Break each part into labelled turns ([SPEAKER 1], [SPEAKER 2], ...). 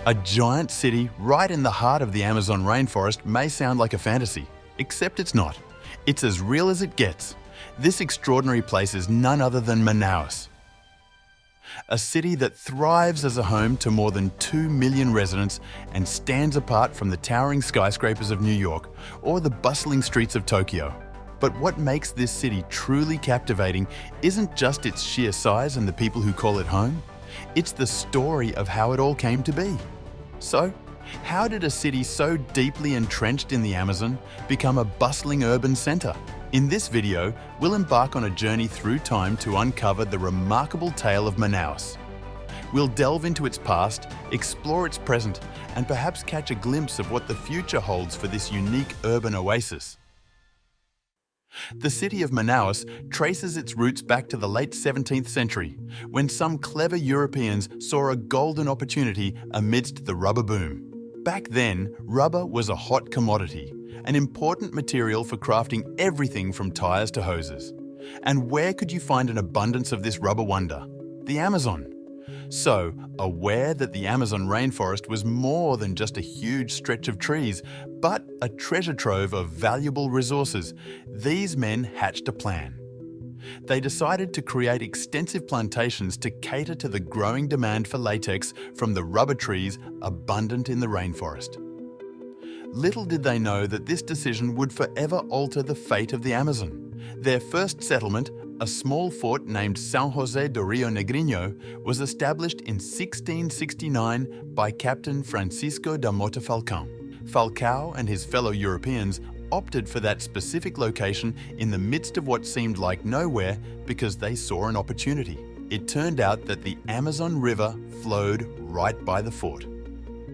[SPEAKER 1] A giant city right in the heart of the Amazon rainforest may sound like a fantasy, except it's not. It's as real as it gets. This extraordinary place is none other than Manaus, a city that thrives as a home to more than 2 million residents and stands apart from the towering skyscrapers of New York or the bustling streets of Tokyo. But what makes this city truly captivating isn't just its sheer size and the people who call it home. It's the story of how it all came to be. So, how did a city so deeply entrenched in the Amazon become a bustling urban centre? In this video, we'll embark on a journey through time to uncover the remarkable tale of Manaus. We'll delve into its past, explore its present, and perhaps catch a glimpse of what the future holds for this unique urban oasis. The city of Manaus traces its roots back to the late 17th century, when some clever Europeans saw a golden opportunity amidst the rubber boom. Back then, rubber was a hot commodity, an important material for crafting everything from tires to hoses. And where could you find an abundance of this rubber wonder? The Amazon. So, aware that the Amazon rainforest was more than just a huge stretch of trees, but a treasure trove of valuable resources, these men hatched a plan. They decided to create extensive plantations to cater to the growing demand for latex from the rubber trees abundant in the rainforest. Little did they know that this decision would forever alter the fate of the Amazon. Their first settlement, a small fort named São José do Rio Negrinho, was established in 1669 by Captain Francisco da Mota Falcão. Falcão and his fellow Europeans opted for that specific location in the midst of what seemed like nowhere because they saw an opportunity. It turned out that the Amazon River flowed right by the fort.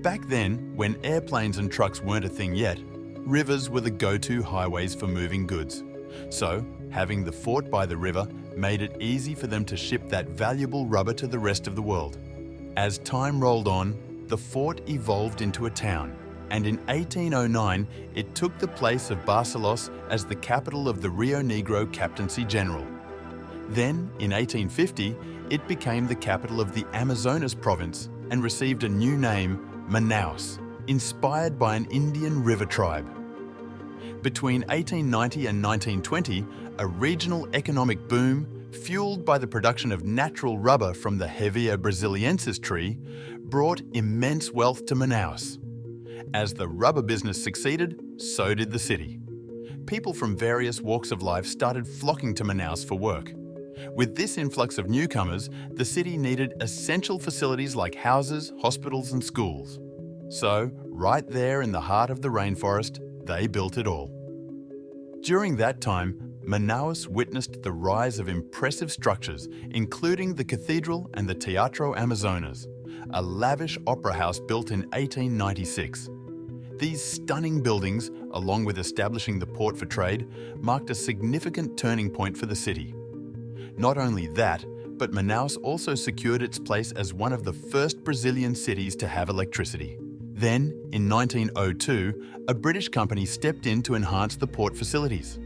[SPEAKER 1] Back then, when airplanes and trucks weren't a thing yet, rivers were the go-to highways for moving goods. So, having the fort by the river made it easy for them to ship that valuable rubber to the rest of the world. As time rolled on, the fort evolved into a town, and in 1809 it took the place of Barcelos as the capital of the Rio Negro Captaincy General. Then, in 1850, it became the capital of the Amazonas province and received a new name, Manaus, inspired by an Indian river tribe. Between 1890 and 1920, a regional economic boom, fueled by the production of natural rubber from the Hevea brasiliensis tree, brought immense wealth to Manaus. As the rubber business succeeded, so did the city. People from various walks of life started flocking to Manaus for work. With this influx of newcomers, the city needed essential facilities like houses, hospitals, and schools. So, right there in the heart of the rainforest, they built it all. During that time, Manaus witnessed the rise of impressive structures, including the cathedral and the Teatro Amazonas, a lavish opera house built in 1896. These stunning buildings, along with establishing the port for trade, marked a significant turning point for the city. Not only that, but Manaus also secured its place as one of the first Brazilian cities to have electricity. Then, in 1902, a British company stepped in to enhance the port facilities.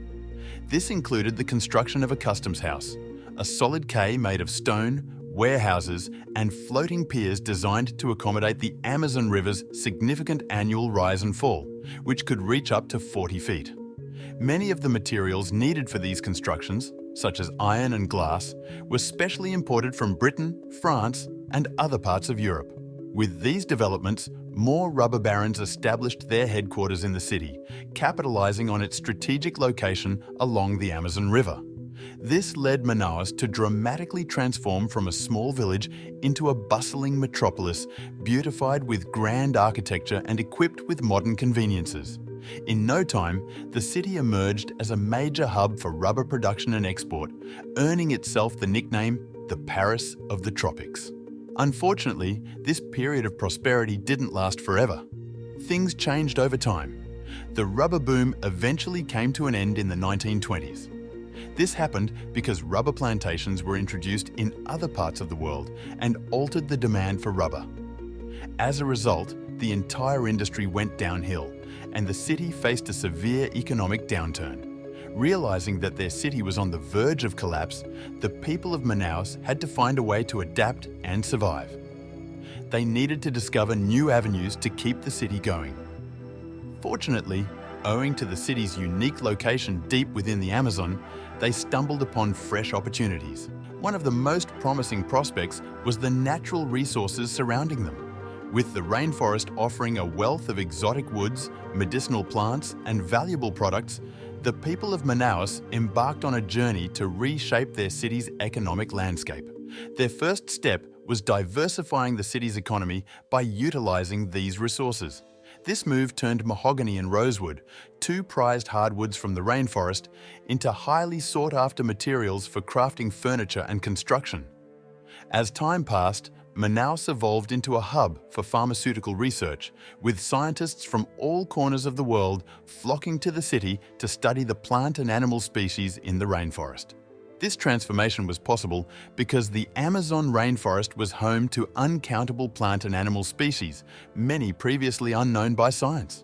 [SPEAKER 1] This included the construction of a customs house, a solid quay made of stone, warehouses, and floating piers designed to accommodate the Amazon River's significant annual rise and fall, which could reach up to 40 feet. Many of the materials needed for these constructions, such as iron and glass, were specially imported from Britain, France, and other parts of Europe. With these developments, more rubber barons established their headquarters in the city, capitalizing on its strategic location along the Amazon River. This led Manaus to dramatically transform from a small village into a bustling metropolis, beautified with grand architecture and equipped with modern conveniences. In no time, the city emerged as a major hub for rubber production and export, earning itself the nickname the Paris of the Tropics. Unfortunately, this period of prosperity didn't last forever. Things changed over time. The rubber boom eventually came to an end in the 1920s. This happened because rubber plantations were introduced in other parts of the world and altered the demand for rubber. As a result, the entire industry went downhill, and the city faced a severe economic downturn. Realizing that their city was on the verge of collapse, the people of Manaus had to find a way to adapt and survive. They needed to discover new avenues to keep the city going. Fortunately, owing to the city's unique location deep within the Amazon, they stumbled upon fresh opportunities. One of the most promising prospects was the natural resources surrounding them. With the rainforest offering a wealth of exotic woods, medicinal plants, and valuable products, the people of Manaus embarked on a journey to reshape their city's economic landscape. Their first step was diversifying the city's economy by utilizing these resources. This move turned mahogany and rosewood, two prized hardwoods from the rainforest, into highly sought-after materials for crafting furniture and construction. As time passed, Manaus evolved into a hub for pharmaceutical research, with scientists from all corners of the world flocking to the city to study the plant and animal species in the rainforest. This transformation was possible because the Amazon rainforest was home to uncountable plant and animal species, many previously unknown by science.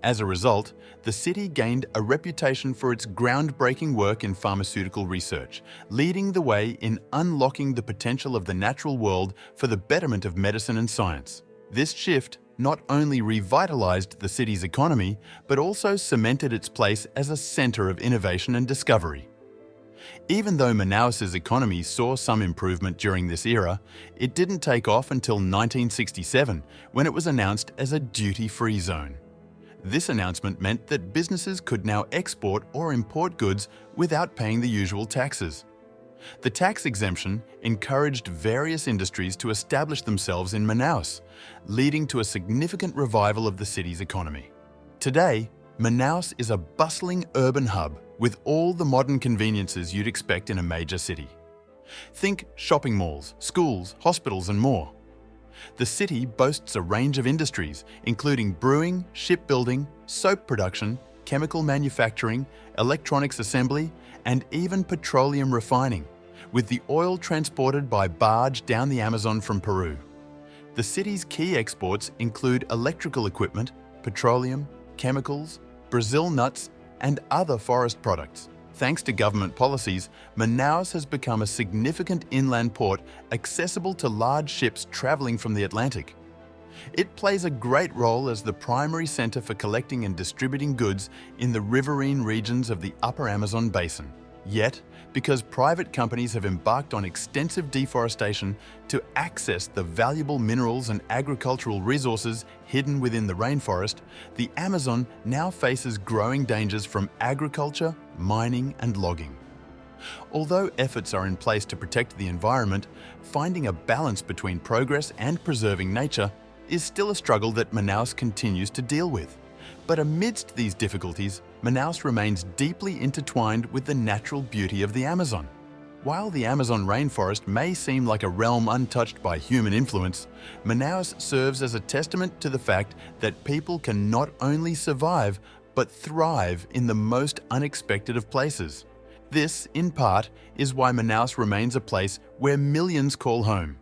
[SPEAKER 1] As a result, the city gained a reputation for its groundbreaking work in pharmaceutical research, leading the way in unlocking the potential of the natural world for the betterment of medicine and science. This shift not only revitalized the city's economy, but also cemented its place as a center of innovation and discovery. Even though Manaus's economy saw some improvement during this era, it didn't take off until 1967, when it was announced as a duty-free zone. This announcement meant that businesses could now export or import goods without paying the usual taxes. The tax exemption encouraged various industries to establish themselves in Manaus, leading to a significant revival of the city's economy. Today, Manaus is a bustling urban hub with all the modern conveniences you'd expect in a major city. Think shopping malls, schools, hospitals, and more. The city boasts a range of industries, including brewing, shipbuilding, soap production, chemical manufacturing, electronics assembly, and even petroleum refining, with the oil transported by barge down the Amazon from Peru. The city's key exports include electrical equipment, petroleum, chemicals, Brazil nuts, and other forest products. Thanks to government policies, Manaus has become a significant inland port accessible to large ships traveling from the Atlantic. It plays a great role as the primary center for collecting and distributing goods in the riverine regions of the upper Amazon basin. Yet, because private companies have embarked on extensive deforestation to access the valuable minerals and agricultural resources hidden within the rainforest, the Amazon now faces growing dangers from agriculture, mining, and logging. Although efforts are in place to protect the environment, finding a balance between progress and preserving nature is still a struggle that Manaus continues to deal with. But amidst these difficulties, Manaus remains deeply intertwined with the natural beauty of the Amazon. While the Amazon rainforest may seem like a realm untouched by human influence, Manaus serves as a testament to the fact that people can not only survive, but thrive in the most unexpected of places. This, in part, is why Manaus remains a place where millions call home.